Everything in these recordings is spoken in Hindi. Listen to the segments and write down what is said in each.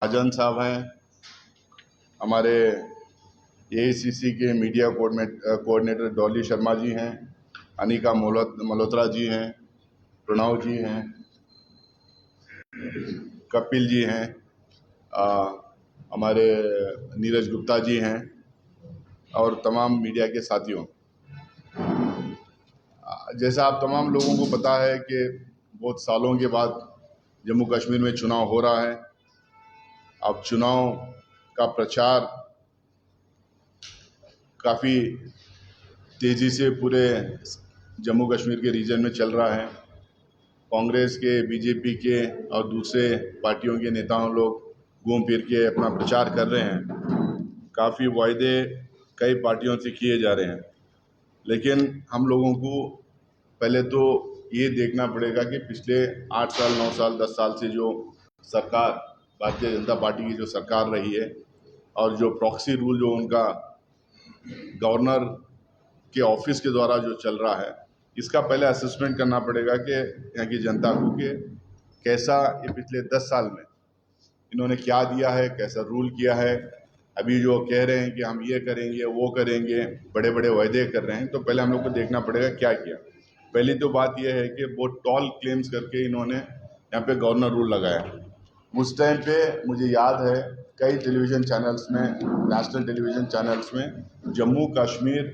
महाजन साहब हैं, हमारे एआईसीसी के मीडिया कोऑर्डिनेटर डॉली शर्मा जी हैं, अनिका मल्होत्रा जी हैं, प्रणव जी हैं, कपिल जी हैं, हमारे नीरज गुप्ता जी हैं और तमाम मीडिया के साथियों। जैसा आप तमाम लोगों को पता है कि बहुत सालों के बाद जम्मू कश्मीर में चुनाव हो रहा है। अब चुनाव का प्रचार काफ़ी तेज़ी से पूरे जम्मू कश्मीर के रीजन में चल रहा है। कांग्रेस के, बीजेपी के और दूसरे पार्टियों के नेताओं लोग घूम फिर के अपना प्रचार कर रहे हैं। काफ़ी वायदे कई पार्टियों से किए जा रहे हैं, लेकिन हम लोगों को पहले तो ये देखना पड़ेगा कि पिछले 8 साल, 9 साल, 10 साल से जो सरकार, भारतीय जनता पार्टी की जो सरकार रही है और जो प्रॉक्सी रूल जो उनका गवर्नर के ऑफिस के द्वारा जो चल रहा है, इसका पहले असेसमेंट करना पड़ेगा कि यहाँ की जनता को कि कैसा ये पिछले 10 साल में इन्होंने क्या दिया है, कैसा रूल किया है। अभी जो कह रहे हैं कि हम ये करेंगे, वो करेंगे, बड़े बड़े वायदे कर रहे हैं, तो पहले हम लोग को देखना पड़ेगा क्या किया। पहली तो बात यह है कि बहुत टॉल क्लेम्स करके इन्होंने यहाँ पे गवर्नर रूल लगाया। उस टाइम पे मुझे याद है कई टेलीविज़न चैनल्स में, नेशनल टेलीविज़न चैनल्स में जम्मू कश्मीर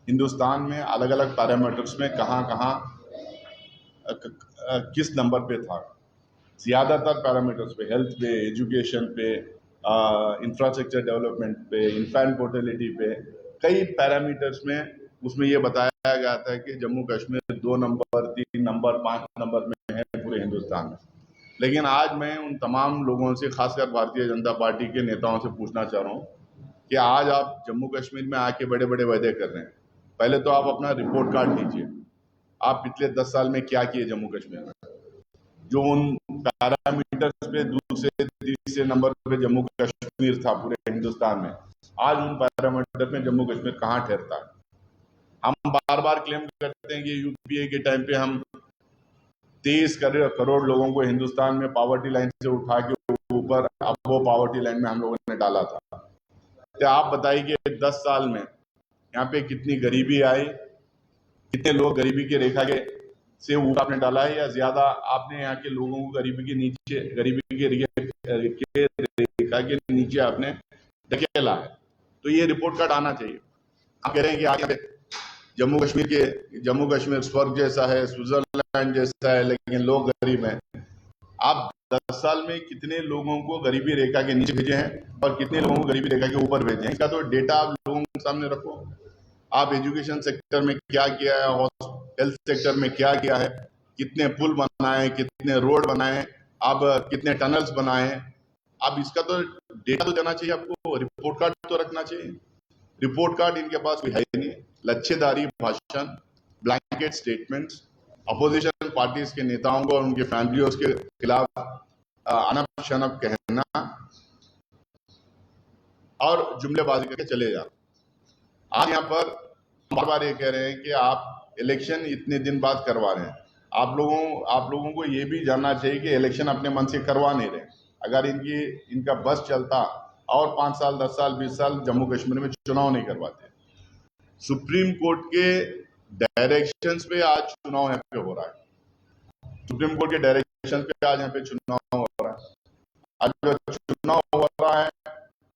हिंदुस्तान में अलग अलग पैरामीटर्स में कहाँ किस नंबर पे था। ज़्यादातर पैरामीटर्स पे, हेल्थ पे, एजुकेशन पे, इंफ्रास्ट्रक्चर डेवलपमेंट पे, इन्फेंट मोर्टेलिटी पे, कई पैरामीटर्स में उसमें ये बताया गया था कि Jammu Kashmir 2 number, 3 number, 5 number में है पूरे हिंदुस्तान में। लेकिन आज मैं उन तमाम लोगों से, खासकर भारतीय जनता पार्टी के नेताओं से पूछना चाह रहा हूँ कि आज आप जम्मू कश्मीर में आके बड़े बड़े वायदे कर रहे हैं। पहले तो आप अपना रिपोर्ट कार्ड लीजिए, आप पिछले 10 साल में क्या किए जम्मू कश्मीर में। जो उन पैरामीटर्स पे दूसरे तीसरे नंबर पे जम्मू कश्मीर था पूरे हिंदुस्तान में, आज उन पैरामीटर में जम्मू कश्मीर कहाँ ठहरता है। हम बार बार क्लेम करते हैं कि यूपीए के टाइम पे हम 23 करोड़ लोगों को हिंदुस्तान में पॉवर्टी लाइन से उठा के ऊपर, अब वो पॉवर्टी लाइन में हम लोगों ने डाला था। तो आप बताइए कि 10 साल में यहाँ पे कितनी गरीबी आई, कितने लोग गरीबी की रेखा के से ऊपर आपने डाला है, या ज्यादा आपने यहाँ के लोगों को गरीबी के नीचे, गरीबी के रेखा के नीचे आपने धकेला है। तो ये रिपोर्ट कार्ड आना चाहिए। आप कह रहे हैं कि आज जम्मू कश्मीर स्वर्ग जैसा है, स्विट्जरलैंड जैसा है, लेकिन लोग गरीब हैं। आप 10 साल में कितने लोगों को गरीबी रेखा के नीचे भेजे हैं और कितने लोगों को गरीबी रेखा के ऊपर भेजे हैं, इसका तो डेटा आप लोगों के सामने रखो। आप एजुकेशन सेक्टर में क्या किया है, हेल्थ सेक्टर में क्या किया है, कितने पुल बनाए, कितने रोड बनाए, आप कितने टनल्स बनाए, आप इसका तो डेटा तो देना चाहिए आपको, रिपोर्ट कार्ड तो रखना चाहिए। रिपोर्ट कार्ड इनके पास कोई है ही नहीं। लच्छेदारी भाषण, ब्लैंकेट स्टेटमेंट्स, अपोजिशन पार्टीज के नेताओं को और उनके फैमिलियों के खिलाफ अनप शनप कहना और जुमलेबाजी करके चले जा। आज यहाँ पर बार बार ये कह रहे हैं कि आप इलेक्शन इतने दिन बाद करवा रहे हैं। आप लोगों को ये भी जानना चाहिए कि इलेक्शन अपने मन से करवा नहीं रहे। अगर इनका बस चलता और 5 साल, 10 साल, 20 साल जम्मू कश्मीर में चुनाव नहीं करवाते। सुप्रीम कोर्ट के डायरेक्शंस पे आज चुनाव यहाँ पे हो रहा है। सुप्रीम कोर्ट के डायरेक्शन पे आज यहाँ पे चुनाव हो रहा है। आज जो चुनाव हो रहा है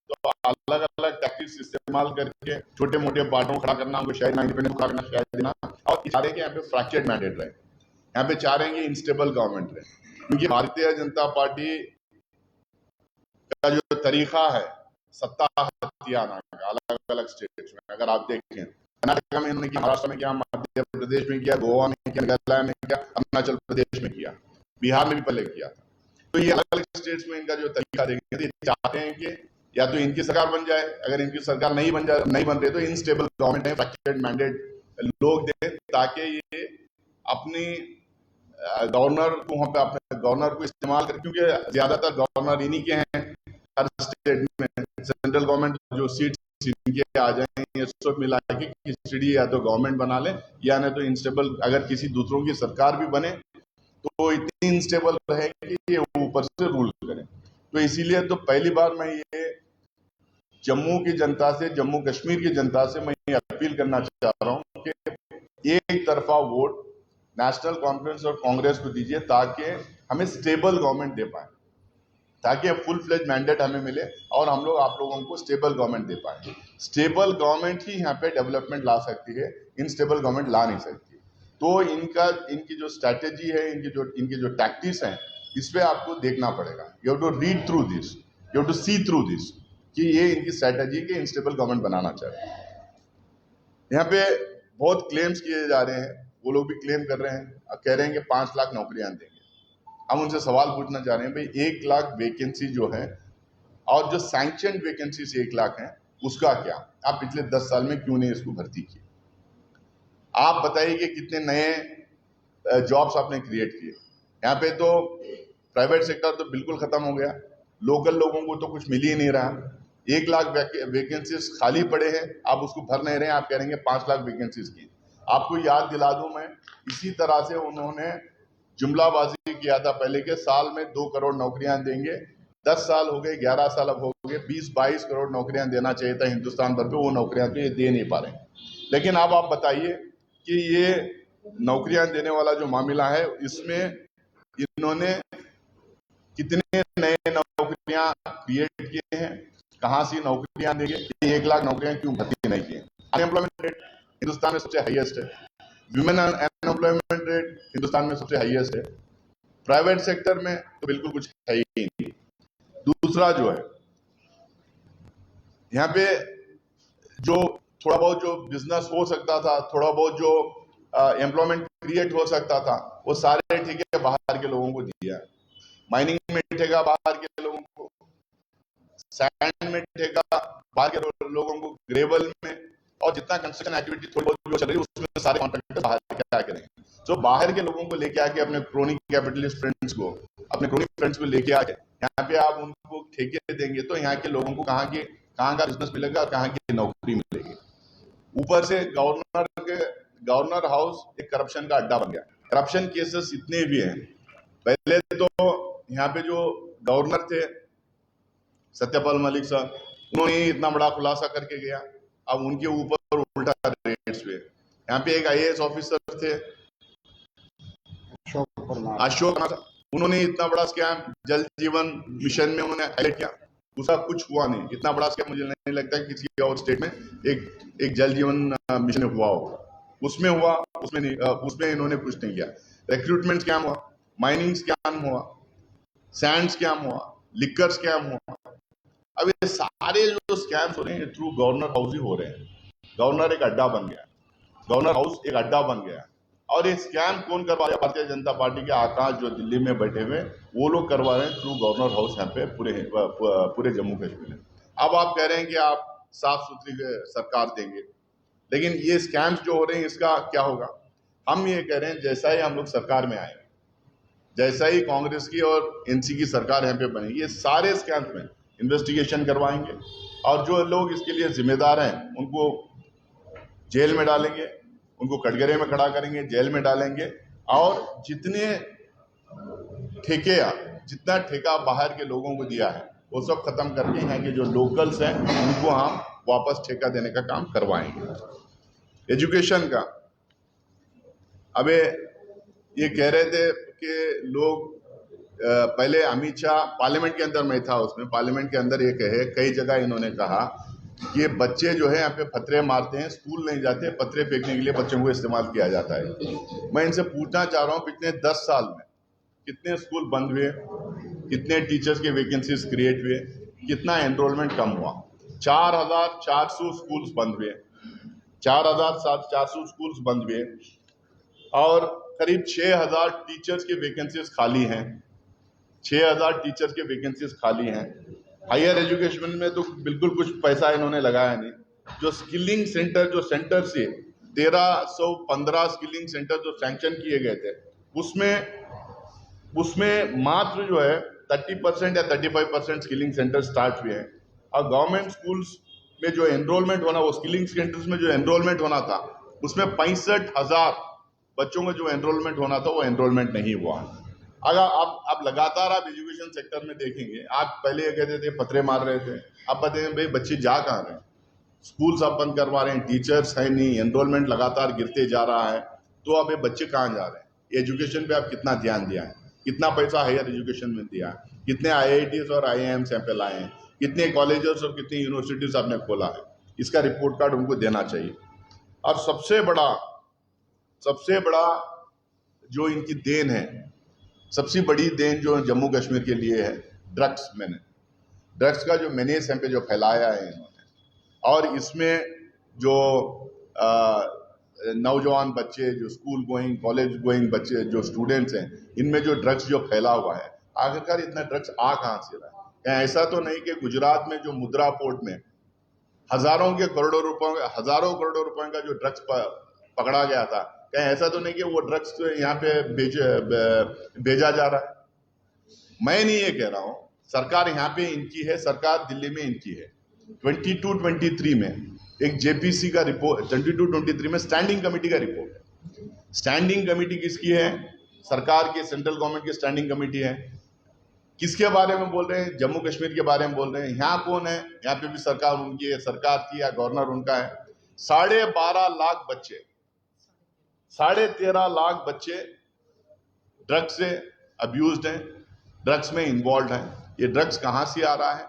तो अलग अलग टैक्टिक्स इस्तेमाल करके छोटे मोटे पार्टियों को खड़ा करना, उनको शायद इंडिपेंडेंट खड़ा करना, शायद देना, और चाह रहे हैं कि यहाँ पे फ्रैक्चर्ड मैंडेट रहे, यहाँ पे चाह रहे हैं कि इंस्टेबल गवर्नमेंट रहे। क्योंकि भारतीय जनता पार्टी का जो तरीका है सत्ता हथियाना का अलग अलग स्टेट्स में, अगर आप देखें, कर्नाटक में इन्होंने किया, महाराष्ट्र में किया, मध्य प्रदेश में किया, गोवा में किया, मेघालय में किया, अरुणाचल प्रदेश में किया, बिहार में भी पहले किया था। तो ये अलग अलग स्टेट्स में इनका जो तरीका देखेंगे, ये चाहते हैं कि या तो इनकी सरकार बन जाए, अगर इनकी सरकार नहीं बन रही तो इनस्टेबल गवर्नमेंट है, फ्रैक्चर्ड मैंडेट लोग दें, ताकि ये अपनी गवर्नर को वहां पे अपने गवर्नर को इस्तेमाल करें। क्योंकि ज्यादातर गवर्नर इन्हीं के हैं हर स्टेट में। सेंट्रल गवर्नमेंट जो सीट्स इनके आ जाए, ये सब मिला के खिचड़ी या तो गवर्नमेंट बना ले, या नहीं तो इंस्टेबल, अगर किसी दूसरों की सरकार भी बने तो इतनी इंस्टेबल रहे कि ये ऊपर से रूल करें। तो इसीलिए तो पहली बार मैं ये जम्मू की जनता से, जम्मू कश्मीर की जनता से मैं ये अपील करना चाह रहा हूं कि एक तरफा वोट नेशनल कॉन्फ्रेंस और कांग्रेस को दीजिए ताकि हमें स्टेबल गवर्नमेंट दे पाए, ताकि फुल फ्लेज मैंडेट हमें मिले और हम लोग आप लोगों को स्टेबल गवर्नमेंट दे पाए। स्टेबल गवर्नमेंट ही यहाँ पे डेवलपमेंट ला सकती है, इनस्टेबल गवर्नमेंट ला नहीं सकती। तो इनकी जो स्ट्रैटेजी है, इनकी जो टैक्टिक्स हैं, इस पे आपको देखना पड़ेगा। You have to read through this, you have to see through this कि ये इनकी स्ट्रैटेजी के इनस्टेबल गवर्नमेंट बनाना चाहते हैं। यहाँ पे बहुत क्लेम्स किए जा रहे हैं, वो लोग भी क्लेम कर रहे हैं, कह रहे हैं कि 5 लाख नौकरियां देंगे। हम उनसे सवाल पूछना चाह रहे हैं, भाई 1 लाख वैकेंसी जो है और जो सैंक्शन वैकेंसीज 1 लाख है, उसका क्या? आप पिछले 10 साल में क्यों नहीं इसको भर्ती किए? आप बताइए कि कितने नए जॉब्स आपने क्रिएट किए? यहाँ पे तो प्राइवेट सेक्टर तो बिल्कुल खत्म हो गया, लोकल लोगों को तो कुछ मिल ही नहीं रहा। 1 लाख वैकेंसीज खाली पड़े हैं, आप उसको भर नहीं रहे हैं, आप कह रहे हैं 5 लाख वैकेंसीज की। आपको याद दिला दूं मैं, इसी तरह से उन्होंने जुमलाबाजी किया था पहले के साल में 2 करोड़ नौकरियां देंगे। 10 साल हो गए, 11 साल अब हो गए, 20-22 करोड़ नौकरियां देना चाहिए था हिंदुस्तान भर पे, वो नौकरियां तो ये दे नहीं पा रहे। लेकिन अब आप बताइए कि ये नौकरियां देने वाला जो मामला है, इसमें इन्होंने कितने नए नौकरियां क्रिएट किए हैं, कहां से नौकरियां देंगे? 1 लाख नौकरियां क्यों भर्ती नहीं की? अनएम्प्लॉयमेंट रेट हिंदुस्तान में सबसे हाईएस्ट है, विमेन अनएम्प्लॉयमेंट रेट हिंदुस्तान में सबसे हाईएस्ट है, प्राइवेट सेक्टर में तो बिल्कुल कुछ है ही नहीं। दूसरा जो है, यहाँ पे जो थोड़ा बहुत जो बिजनेस हो सकता था, थोड़ा बहुत जो एम्प्लॉयमेंट क्रिएट हो सकता था, वो सारे ठेके बाहर के लोगों को दिया। माइनिंग में ठेका बाहर के लोगों को, सैंड में ठेका बाहर के लोगों को, ग्रेवल में, और जितना कंस्ट्रक्शन एक्टिविटी थोड़ी बहुत जो चल रही है उसमें सारे कॉन्ट्रैक्टर बाहर क्या करेंगे? जो बाहर के लोगों को लेके आके अपने क्रोनी कैपिटलिस्ट फ्रेंड्स को, अपने क्रोनी फ्रेंड्स को लेके आके यहाँ पे आप उनको ठेके देंगे, तो यहाँ के लोगों को कहाँ का बिजनेस मिलेगा और कहाँ की नौकरी मिलेगी? ऊपर से गवर्नर हाउस एक करप्शन का अड्डा बन गया। करप्शन केसेस इतने भी हैं। पहले तो यहाँ पे जो गवर्नर थे सत्यपाल मलिक साहब, उन्होंने इतना बड़ा खुलासा करके गया, अब उनके ऊपर उल्टा रेट्स हुए। यहाँ पे एक IAS ऑफिसर थे अशोक, उन्होंने इतना बड़ा स्कैम जल जीवन मिशन में उन्होंने हाईलाइट किया, उसका कुछ हुआ नहीं। इतना बड़ा स्कैम मुझे नहीं लगता कि किसी और स्टेट में एक जल जीवन मिशन हुआ होगा। उसमें हुआ, उसमें नहीं, उसमें इन्होंने कुछ नहीं किया। रिक्रूटमेंट स्कैम हुआ, माइनिंग स्कैम हुआ, सैंड स्कैम हुआ, लिकर स्कैम हुआ। अब ये सारे जो स्कैम्स हो रहे हैं थ्रू गवर्नर हाउस ही हो रहे हैं। गवर्नर एक अड्डा बन गया, गवर्नर हाउस एक अड्डा बन गया। और ये स्कैम कौन करवा रहा है? भारतीय जनता पार्टी के आकाश जो दिल्ली में बैठे हुए, वो लोग करवा रहे हैं थ्रू गवर्नर हाउस यहाँ पे पूरे जम्मू कश्मीर में। अब आप कह रहे हैं कि आप साफ सुथरी सरकार देंगे, लेकिन ये स्कैम्स जो हो रहे हैं इसका क्या होगा? हम ये कह रहे हैं जैसा ही हम लोग सरकार में आए, जैसा ही कांग्रेस की और NC की सरकार यहाँ पे बनेगी, ये सारे स्कैम्स में इन्वेस्टिगेशन करवाएंगे और जो लोग इसके लिए जिम्मेदार हैं उनको जेल में डालेंगे, उनको कटघरे में खड़ा करेंगे, जेल में डालेंगे। और जितना ठेका बाहर के लोगों को दिया है वो सब खत्म करके यहाँ के जो लोकल्स हैं उनको हम वापस ठेका देने का काम करवाएंगे। एजुकेशन का, अबे ये कह रहे थे कि लोग पहले अमित शाह पार्लियामेंट के अंदर मैं था, उसमें पार्लियामेंट के अंदर ये कहे, कई जगह इन्होंने कहा कि ये बच्चे जो है यहाँ पे पत्थरे मारते हैं, स्कूल नहीं जाते, पत्थरे फेंकने के लिए बच्चों को इस्तेमाल किया जाता है। मैं इनसे पूछना चाह रहा हूँ, पिछले 10 साल में कितने स्कूल बंद हुए, कितने टीचर्स के वैकेंसीज क्रिएट हुए, कितना एनरोलमेंट कम हुआ? 4400 स्कूल्स बंद हुए, 4400 स्कूल्स बंद हुए और करीब 6000 टीचर्स के वैकेंसीज खाली हैं। 6000 टीचर्स के वैकेंसीज खाली हैं। हायर एजुकेशन में तो बिल्कुल कुछ पैसा इन्होंने लगाया नहीं। जो स्किलिंग सेंटर, जो सेंटर से 1315 स्किलिंग सेंटर जो सैंक्शन किए गए थे, उसमें मात्र जो है 30% या 35% स्किलिंग सेंटर स्टार्ट हुए हैं। और गवर्नमेंट स्कूल्स में जो एनरोलमेंट होना, वो स्किलिंग सेंटर्स में जो एनरोलमेंट होना था, उसमें 65,000 बच्चों का जो एनरोलमेंट होना था वो एनरोलमेंट नहीं हुआ। अगर आप लगातार आप एजुकेशन सेक्टर में देखेंगे, आप पहले ये कहते थे पत्रे मार रहे थे, अब पता है भाई बच्चे जा कहाँ रहे हैं, स्कूल सब बंद करवा रहे हैं, टीचर्स है नहीं, एनरोलमेंट लगातार गिरते जा रहा है, तो अब ये बच्चे कहाँ जा रहे हैं। एजुकेशन पे आप कितना ध्यान दिया है, कितना पैसा हायर एजुकेशन में दिया है, कितने IITs और IIMs यहाँ पे लाए हैं, कितने कॉलेजेस और कितनी यूनिवर्सिटीज आपने खोला है, इसका रिपोर्ट कार्ड उनको देना चाहिए। और सबसे बड़ा जो इनकी देन है, सबसे बड़ी देन जो जम्मू कश्मीर के लिए है, ड्रग्स का जो मेनेस यहाँ पे जो फैलाया है इन्होंने, और इसमें जो नौजवान बच्चे, जो स्कूल गोइंग कॉलेज गोइंग बच्चे, जो स्टूडेंट्स हैं, इनमें जो ड्रग्स जो फैला हुआ है, आखिरकार इतना ड्रग्स आ कहाँ से रहा है। कहीं ऐसा तो नहीं कि गुजरात में जो मुद्रा पोर्ट में हजारों करोड़ों रुपयों का जो ड्रग्स पकड़ा गया था, कहीं ऐसा तो नहीं कि वो ड्रग्स यहाँ पे भेजा जा रहा है। मैं नहीं ये कह रहा हूँ, सरकार यहाँ पे इनकी है, सरकार दिल्ली में इनकी है। 22-23 में एक JPC का रिपोर्ट, 22-23 में स्टैंडिंग कमेटी का रिपोर्ट है। स्टैंडिंग कमेटी किसकी है? सरकार की, सेंट्रल गवर्नमेंट की स्टैंडिंग कमेटी है। किसके बारे में बोल रहे हैं? जम्मू कश्मीर के बारे में बोल रहे हैं। यहाँ कौन है? यहाँ पे भी सरकार उनकी है, सरकार की या गवर्नर उनका है। 12.5 लाख बच्चे, 13.5 लाख बच्चे ड्रग्स से अब्यूज्ड हैं, ड्रग्स में इन्वॉल्व हैं। ये ड्रग्स कहाँ से आ रहा है?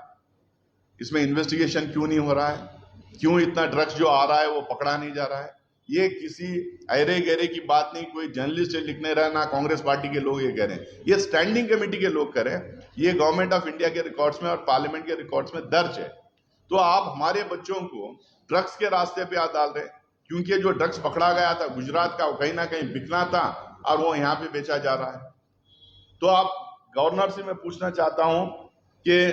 इसमें इन्वेस्टिगेशन क्यों नहीं हो रहा है? क्यों इतना ड्रग्स जो आ रहा है वो पकड़ा नहीं जा रहा है? ये किसी अरे गहरे की बात नहीं, कोई जर्नलिस्ट लिख नहीं रहा, ना कांग्रेस पार्टी के लोग ये कह रहे हैं, ये स्टैंडिंग कमेटी के लोग कह रहे हैं। ये गवर्नमेंट ऑफ इंडिया के रिकॉर्ड्स में और पार्लियामेंट के रिकॉर्ड्स में दर्ज है। तो आप हमारे बच्चों को ड्रग्स के रास्ते पे डाल रहे हैं, क्योंकि जो ड्रग्स पकड़ा गया था गुजरात का, कहीं ना कहीं बिकना था और वो यहाँ पे बेचा जा रहा है। तो आप गवर्नर से मैं पूछना चाहता हूं कि,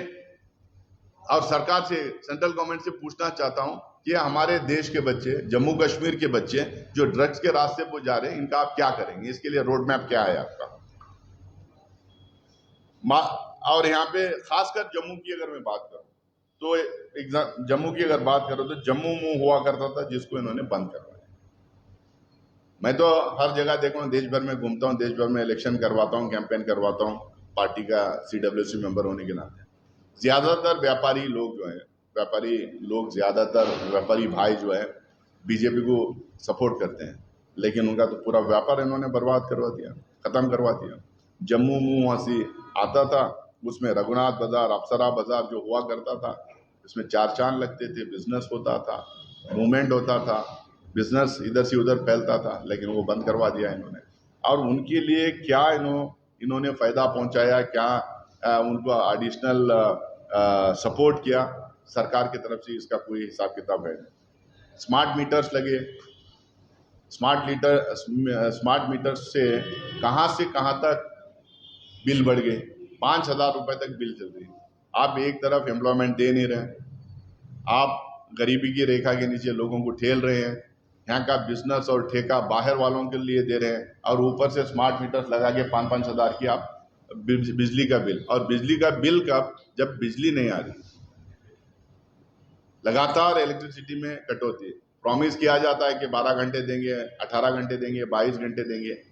और सरकार से, सेंट्रल गवर्नमेंट से पूछना चाहता हूं कि हमारे देश के बच्चे, जम्मू कश्मीर के बच्चे जो ड्रग्स के रास्ते पर जा रहे हैं, इनका आप क्या करेंगे? इसके लिए रोड मैप क्या है आपका? और यहाँ पे खासकर जम्मू की अगर मैं बात करूं तो जम्मू की अगर बात करूं तो जम्मू मुंह हुआ करता था, जिसको इन्होंने बंद करवाया। मैं तो हर जगह देखता हूँ, देश भर में घूमता हूँ, देश भर में इलेक्शन करवाता हूँ, कैंपेन करवाता हूँ, पार्टी का CWC मेंबर होने के नाते। ज्यादातर व्यापारी लोग जो है, ज्यादातर व्यापारी भाई जो है बीजेपी को सपोर्ट करते हैं, लेकिन उनका तो पूरा व्यापार इन्होंने बर्बाद करवा दिया, खत्म करवा दिया। जम्मू मुंह हंसी आता था, उसमें रघुनाथ बाजार, अप्सरा बाजार जो हुआ करता था, इसमें 4 चांद लगते थे, बिजनेस होता था, मूवमेंट होता था, बिजनेस इधर से उधर फैलता था, लेकिन वो बंद करवा दिया इन्होंने। और उनके लिए क्या इन्होंने फायदा पहुंचाया, क्या उनको एडिशनल सपोर्ट किया सरकार की तरफ से, इसका कोई हिसाब किताब है नहीं। स्मार्ट मीटर्स लगे, स्मार्ट मीटर्स से कहां तक बिल बढ़ गए, 5,000 रुपए तक बिल चल रही। आप एक तरफ एम्प्लॉयमेंट दे नहीं रहे, आप गरीबी की रेखा के नीचे लोगों को ठेल रहे हैं, यहाँ का बिजनेस और ठेका बाहर वालों के लिए दे रहे हैं, और ऊपर से स्मार्ट मीटर्स लगा के 5-5 हज़ार की आप बिजली का बिल। और बिजली का बिल कब? जब बिजली नहीं आ रही। लगातार इलेक्ट्रिसिटी में कटौती, प्रॉमिस किया जाता है कि 12 घंटे देंगे, 18 घंटे देंगे, 22 घंटे देंगे।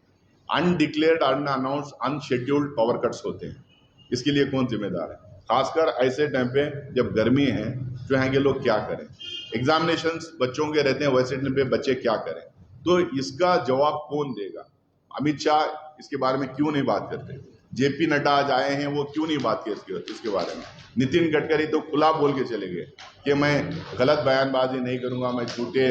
Undeclared, unannounced, unscheduled power cuts होते हैं। इसके लिए कौन जिम्मेदार है? खासकर ऐसे टाइम पे जब गर्मी है, जो है कि लोग क्या करें, एग्जामिनेशंस बच्चों के रहते हैं, वैसे टाइम पे बच्चे क्या करें? तो इसका जवाब कौन देगा? अमित शाह इसके बारे में क्यों नहीं बात करते? JP नड्डा आज आए हैं, वो क्यों नहीं बात की इसके बारे में? नितिन गडकरी तो खुला बोल के चले गए कि मैं गलत बयानबाजी नहीं करूंगा, मैं झूठे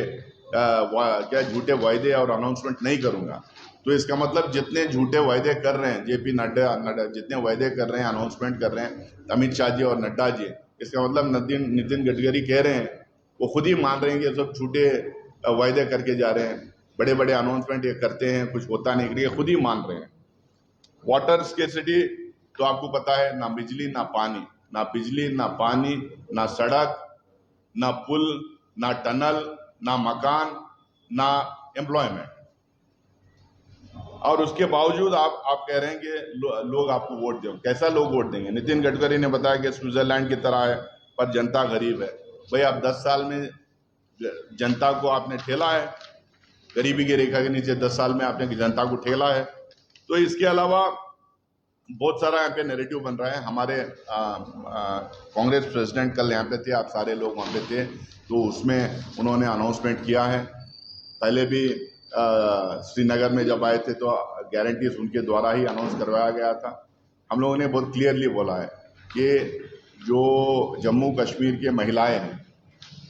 वायदे और अनाउंसमेंट नहीं करूंगा। तो इसका मतलब जितने झूठे वायदे कर रहे हैं JP नड्डा, जितने वायदे कर रहे हैं, अनाउंसमेंट कर रहे हैं अमित शाह जी और नड्डा जी, इसका मतलब नितिन गडकरी कह रहे हैं, वो खुद ही मान रहे हैं कि सब झूठे वायदे करके जा रहे हैं, बड़े बड़े अनाउंसमेंट ये करते हैं, कुछ होता नहीं, ये खुद ही मान रहे हैं। वाटर स्केर्सिटी तो आपको पता है, ना बिजली ना पानी, ना सड़क, ना पुल, ना टनल, ना मकान, ना एम्प्लॉयमेंट। और उसके बावजूद आप कह रहे हैं कि लोग आपको वोट दें। कैसा लोग वोट देंगे? नितिन गडकरी ने बताया कि स्विट्जरलैंड की तरह है, पर जनता गरीब है। भाई आप 10 साल में जनता को आपने ठेला है, गरीबी की रेखा के नीचे 10 साल में आपने जनता को ठेला है। तो इसके अलावा बहुत सारा यहाँ पे नैरेटिव बन रहा है। हमारे कांग्रेस प्रेसिडेंट कल यहाँ पे थे, आप सारे लोग वहाँ पे थे, तो उसमें उन्होंने अनाउंसमेंट किया है। पहले भी श्रीनगर में जब आए थे तो गारंटीज उनके द्वारा ही अनाउंस करवाया गया था। हम लोगों ने बहुत क्लियरली बोला है कि जो जम्मू कश्मीर के महिलाएं हैं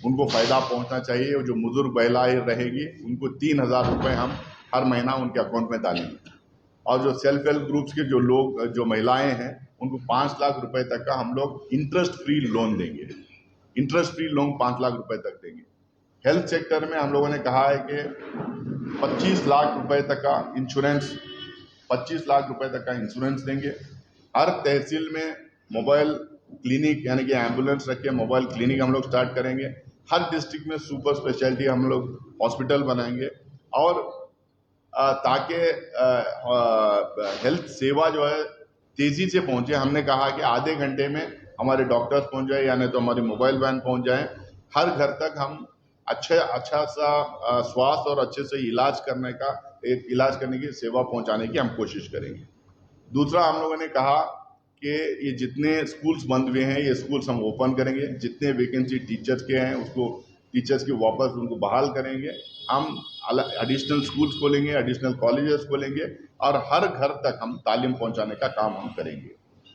उनको फ़ायदा पहुंचना चाहिए, और जो बुजुर्ग महिलाएं रहेगी उनको 3,000 रुपये हम हर महीना उनके अकाउंट में डालेंगे, और जो सेल्फ हेल्प ग्रुप्स के जो महिलाएं हैं उनको 5 लाख रुपए तक का हम लोग इंटरेस्ट फ्री लोन देंगे। इंटरेस्ट फ्री लोन 5 लाख रुपए तक देंगे। हेल्थ सेक्टर में हम लोगों ने कहा है कि 25 लाख रुपए तक का इंश्योरेंस 25 लाख रुपए तक का इंश्योरेंस देंगे। हर तहसील में मोबाइल क्लिनिक यानी कि एम्बुलेंस रख के मोबाइल क्लिनिक हम लोग स्टार्ट करेंगे। हर डिस्ट्रिक्ट में सुपर स्पेशलिटी हम लोग हॉस्पिटल बनाएंगे, और ताकि हेल्थ सेवा जो है तेज़ी से पहुंचे। हमने कहा कि आधे घंटे में हमारे डॉक्टर्स पहुंच जाए, यानी तो हमारी मोबाइल वैन पहुंच जाए, हर घर तक हम अच्छा सा स्वास्थ्य और अच्छे से इलाज करने की सेवा पहुंचाने की हम कोशिश करेंगे। दूसरा, हम लोगों ने कहा कि ये जितने स्कूल्स बंद हुए हैं ये स्कूल्स हम ओपन करेंगे। जितने वैकेंसी टीचर्स के हैं उसको टीचर्स की वापस उनको बहाल करेंगे। हम एडिशनल स्कूल्स खोलेंगे, एडिशनल कॉलेजेस खोलेंगे, और हर घर तक हम तालीम पहुंचाने का काम हम करेंगे।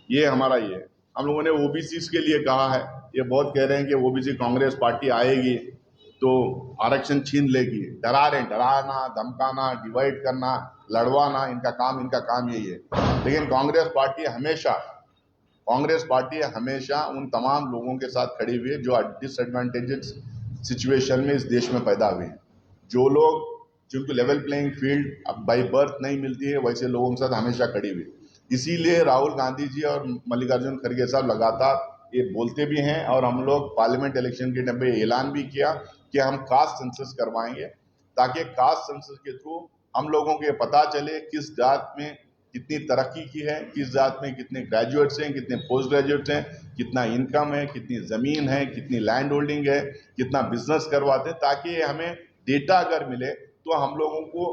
ये हमारा ये है। हम लोगों ने ओबीसी के लिए कहा है। ये बहुत कह रहे हैं कि ओबीसी कांग्रेस पार्टी आएगी तो आरक्षण छीन लेगी। डरा रहे हैं, डराना, धमकाना, डिवाइड करना, लड़वाना, इनका काम यही है। लेकिन कांग्रेस पार्टी हमेशा उन तमाम लोगों के साथ खड़ी हुई है जो डिसएडवांटेजेस सिचुएशन में इस देश में पैदा हुए हैं। जो लोग जिनको level playing field by birth नहीं मिलती है, वैसे लोगों के साथ हमेशा खड़ी हुई। इसीलिए राहुल गांधी जी और मल्लिकार्जुन खड़गे साहब लगातार ये बोलते भी हैं, और हम लोग पार्लियामेंट इलेक्शन के टाइम पे ऐलान भी किया कि हम कास्ट सेंसस करवाएंगे, ताकि कास्ट सेंसस के थ्रू हम लोगों को ये पता चले किस जात में कितनी तरक्की की है, किस जात में कितने ग्रेजुएट्स हैं, कितने पोस्ट ग्रेजुएट्स हैं, कितना इनकम है, कितनी ज़मीन है, कितनी लैंड होल्डिंग है, कितना बिजनेस करवाते हैं, ताकि हमें डेटा अगर मिले तो हम लोगों को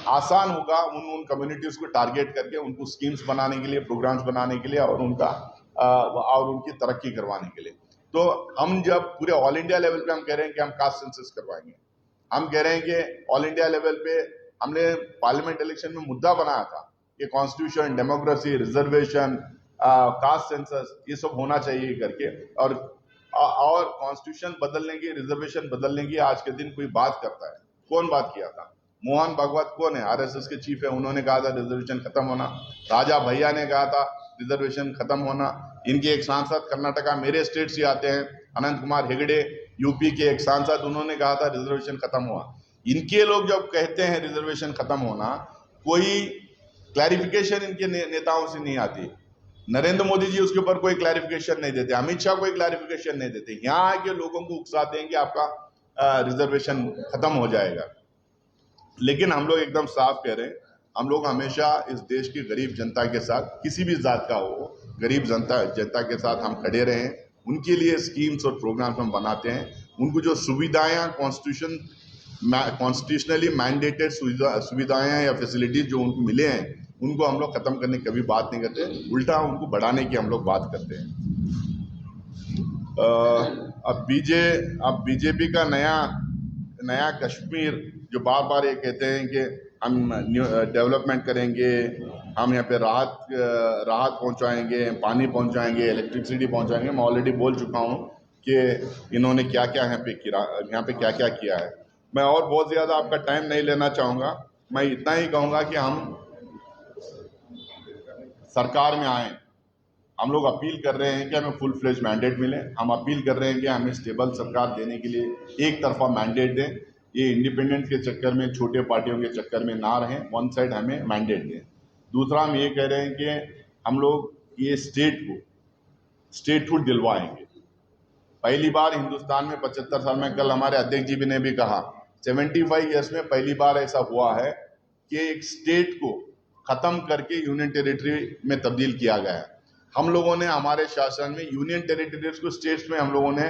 आसान होगा उन कम्युनिटीज़ को टारगेट करके उनको स्कीम्स बनाने के लिए, प्रोग्राम्स बनाने के लिए, और उनकी तरक्की करवाने के लिए। तो हम जब पूरे ऑल इंडिया लेवल पे हम कह रहे हैं कि हम कास्ट सेंसस करवाएंगे, हम कह रहे हैं कि ऑल इंडिया लेवल पे हमने पार्लियामेंट इलेक्शन में मुद्दा बनाया था कि constitution, democracy, reservation, caste census ये सब होना चाहिए करके, और कॉन्स्टिट्यूशन बदलने की, रिजर्वेशन बदलने की आज के दिन कोई बात करता है? कौन बात किया था? मोहन भागवत कौन है? आरएसएस के चीफ है, उन्होंने कहा था रिजर्वेशन खत्म होना। राजा भैया ने कहा था रिजर्वेशन खत्म होना। इनके एक सांसद कर्नाटका, मेरे स्टेट से आते हैं, अनंत कुमार हेगड़े, यूपी के एक सांसद, उन्होंने कहा था रिजर्वेशन खत्म हुआ। इनके लोग जब कहते हैं रिजर्वेशन खत्म होना, कोई क्लैरिफिकेशन इनके नेताओं से नहीं आती। नरेंद्र मोदी जी उसके ऊपर कोई क्लैरिफिकेशन नहीं देते, अमित शाह कोई क्लैरिफिकेशन नहीं देते। यहाँ के लोगों को उकसाते हैं कि आपका रिजर्वेशन खत्म हो जाएगा। लेकिन हम लोग एकदम साफ कह रहे हैं, हम लोग हमेशा इस देश की गरीब जनता के साथ, किसी भी जात का हो, गरीब जनता के साथ हम खड़े रहे हैं। उनके लिए स्कीम्स और प्रोग्राम्स हम बनाते हैं। उनको जो सुविधाएं कॉन्स्टिट्यूशनली मैंडेटेड सुविधाएं या फैसिलिटीज जो उनको मिले हैं, उनको हम लोग खत्म करने की कभी बात नहीं करते, उल्टा उनको बढ़ाने की हम लोग बात करते हैं। अब बीजेपी का नया कश्मीर जो बार बार ये कहते हैं कि हम डेवलपमेंट करेंगे, हम यहाँ पे राहत पहुँचाएंगे, पानी पहुँचाएंगे, इलेक्ट्रिसिटी पहुँचाएंगे। मैं ऑलरेडी बोल चुका हूँ कि इन्होंने क्या क्या यहाँ पे क्या क्या किया है। मैं और बहुत ज़्यादा आपका टाइम नहीं लेना चाहूँगा। मैं इतना ही कहूँगा कि हम सरकार में आए, हम लोग अपील कर रहे हैं कि हमें फुल फ्लेज मैंडेट मिले। हम अपील कर रहे हैं कि हमें स्टेबल सरकार देने के लिए एक तरफा मैंडेट दें। ये इंडिपेंडेंस के चक्कर में, छोटे पार्टियों के चक्कर में ना रहें, वन साइड हमें मैंडेट दें। दूसरा, हम ये कह रहे हैं कि हम लोग ये स्टेटहुड दिलवाएंगे। पहली बार हिंदुस्तान में 75 साल में, कल हमारे अध्यक्ष जी ने भी कहा, 75 ईयर्स में पहली बार ऐसा हुआ है कि एक स्टेट को खत्म करके यूनियन टेरिटरी में तब्दील किया गया है। हम लोगों ने हमारे शासन में यूनियन टेरिटरीज को स्टेट्स में हम लोगों ने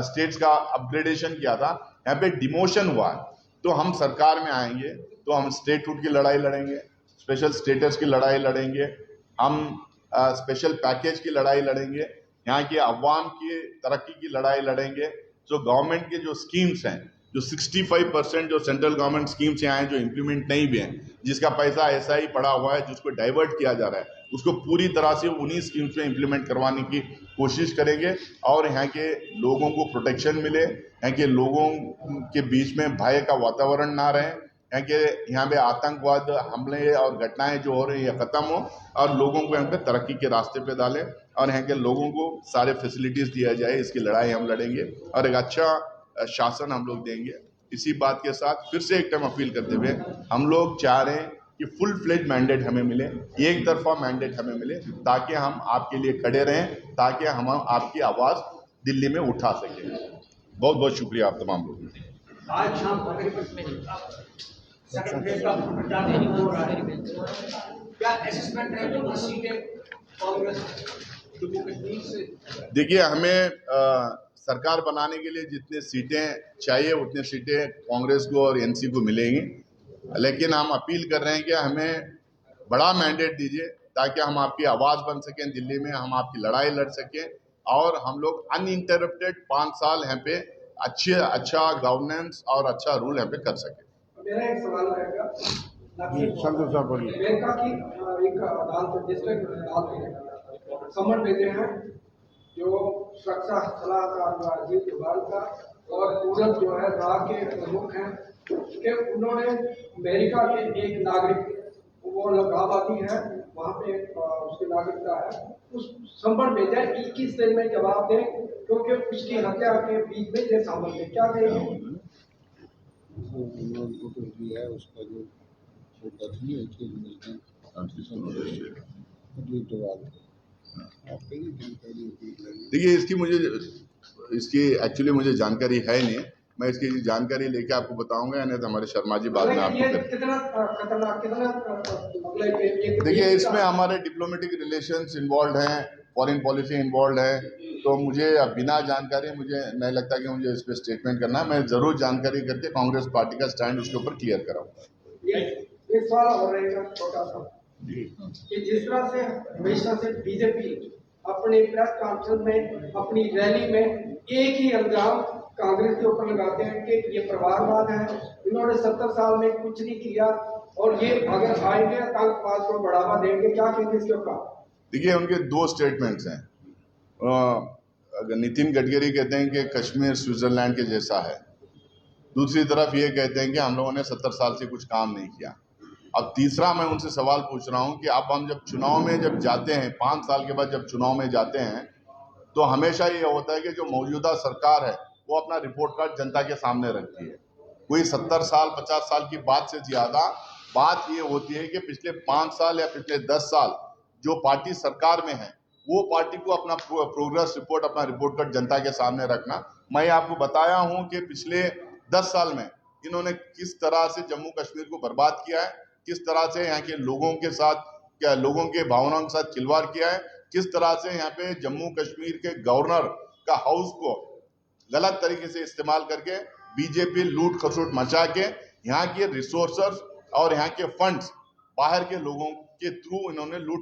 स्टेट्स का अपग्रेडेशन किया था, यहाँ पे डिमोशन हुआ है। तो हम सरकार में आएंगे तो हम स्टेटहुड की लड़ाई लड़ेंगे, स्पेशल स्टेटस की लड़ाई लड़ेंगे, हम स्पेशल पैकेज की लड़ाई लड़ेंगे, यहाँ की अवाम की तरक्की की लड़ाई लड़ेंगे। जो गवर्नमेंट के जो स्कीम्स हैं, जो 65% जो सेंट्रल गवर्नमेंट स्कीम्स यहाँ हैं जो इम्प्लीमेंट नहीं भी हैं, जिसका पैसा ऐसा ही पड़ा हुआ है, जिसको डाइवर्ट किया जा रहा है, उसको पूरी तरह से उन्हीं स्कीम्स में इम्प्लीमेंट करवाने की कोशिश करेंगे और यहाँ के लोगों को प्रोटेक्शन मिले, यहाँ के लोगों के बीच में भय का वातावरण ना रहे, यहाँ पे आतंकवाद हमले और घटनाएं जो हो रही है खत्म हो और लोगों को यहाँ पे तरक्की के रास्ते पे डालें और यहाँ के लोगों को सारे फैसिलिटीज दिया जाए। इसकी लड़ाई हम लड़ेंगे और एक अच्छा शासन हम लोग देंगे। इसी बात के साथ फिर से एक टाइम अपील करते हुए हम लोग चाह रहे हैं कि फुल फ्लेज मैंडेट हमें मिले, एक तरफा मैंडेट हमें मिले, ताकि हम आपके लिए खड़े रहें, ताकि हम आपकी आवाज़ दिल्ली में उठा सकें। बहुत बहुत शुक्रिया आप तमाम लोगों का। आज शाम सेक्रेटरी का प्रचार नहीं हो रहा है, क्या असेसमेंट है जो सीटें कांग्रेस जम्मू कश्मीर से? देखिए, हमें सरकार बनाने के लिए जितने सीटें चाहिए उतने सीटें कांग्रेस को और एनसी को मिलेंगी, लेकिन हम अपील कर रहे हैं कि हमें बड़ा मैंडेट दीजिए ताकि हम आपकी आवाज़ बन सकें दिल्ली में, हम आपकी लड़ाई लड़ सकें और हम लोग अनइंटरप्टेड 5 साल यहाँ पे अच्छा गवर्नेंस और अच्छा रूल यहाँ पे कर सकें। मेरा एक सवाल रहेगा, संतोष साहब बोलिए। अमेरिका की एक अदालत डिस्ट्रिक्ट अदालत ने समन भेजे हैं जो सुरक्षा सलाहकार जो अजीत डोभाल का और पूरब जो है राह के प्रमुख हैं कि उन्होंने अमेरिका के एक नागरिक, वो इलाहाबादी है, वहाँ पे उसकी नागरिकता है, उस संबंध भेजा 21 दिन में जवाब दें क्योंकि उसकी हत्या के बीच में ये शामिल है। क्या कहेंगे? दिया है उसका जो कथनी है कि देखिए, इसकी एक्चुअली मुझे जानकारी है नहीं, मैं इसकी जानकारी लेके आपको बताऊंगा, नहीं तो हमारे शर्मा जी बाद में आपको कितना देखिए, इसमें हमारे डिप्लोमेटिक रिलेशंस इन्वॉल्व हैं, फॉरेन पॉलिसी इन्वॉल्व है, तो मुझे बिना जानकारी मुझे नहीं लगता कि मुझे इस पर स्टेटमेंट करना है। मैं जरूर जानकारी करके कांग्रेस पार्टी का स्टैंड उसके ऊपर क्लियर कराऊंगा। एक सवाल और रहेगा छोटा सा कि जिस तरह से हमेशा से बीजेपी अपने प्रेस कॉन्फ्रेंस में, अपनी रैली में एक ही इल्जाम कांग्रेस के ऊपर लगाते हैं कि ये परिवारवाद है, इन्होंने 70 साल में कुछ नहीं किया और ये अगर आएंगे आतंकवाद को बढ़ावा देंगे, क्या कहेंगे इसके ऊपर? देखिए, उनके 2 स्टेटमेंट्स हैं। नितिन गडकरी कहते हैं कि कश्मीर स्विट्जरलैंड के जैसा है, दूसरी तरफ ये कहते हैं कि हम लोगों ने 70 साल से कुछ काम नहीं किया। अब तीसरा मैं उनसे सवाल पूछ रहा हूं कि अब हम जब चुनाव में जब जाते हैं, 5 साल के बाद जब चुनाव में जाते हैं, तो हमेशा ये होता है कि जो मौजूदा सरकार है वो अपना रिपोर्ट कार्ड जनता के सामने रखती है। कोई 70 साल 50 साल की बात से ज्यादा बात ये होती है कि पिछले 5 साल या पिछले 10 साल जो पार्टी सरकार में है वो पार्टी को अपना प्रोग्रेस रिपोर्ट, अपना रिपोर्ट कार्ड जनता के सामने रखना। मैं आपको बताया हूं कि पिछले 10 साल में इन्होंने किस तरह से जम्मू कश्मीर को बर्बाद किया है, किस तरह से यहाँ के लोगों के साथ, क्या लोगों के भावनाओं के साथ खिलवाड़ किया है, किस तरह से यहाँ पे जम्मू कश्मीर के गवर्नर का हाउस को गलत तरीके से इस्तेमाल करके बीजेपी लूट खसोट मचा के यहाँ के रिसोर्सेस और यहाँ के फंड्स बाहर के लोगों के थ्रू इन्होंने लूट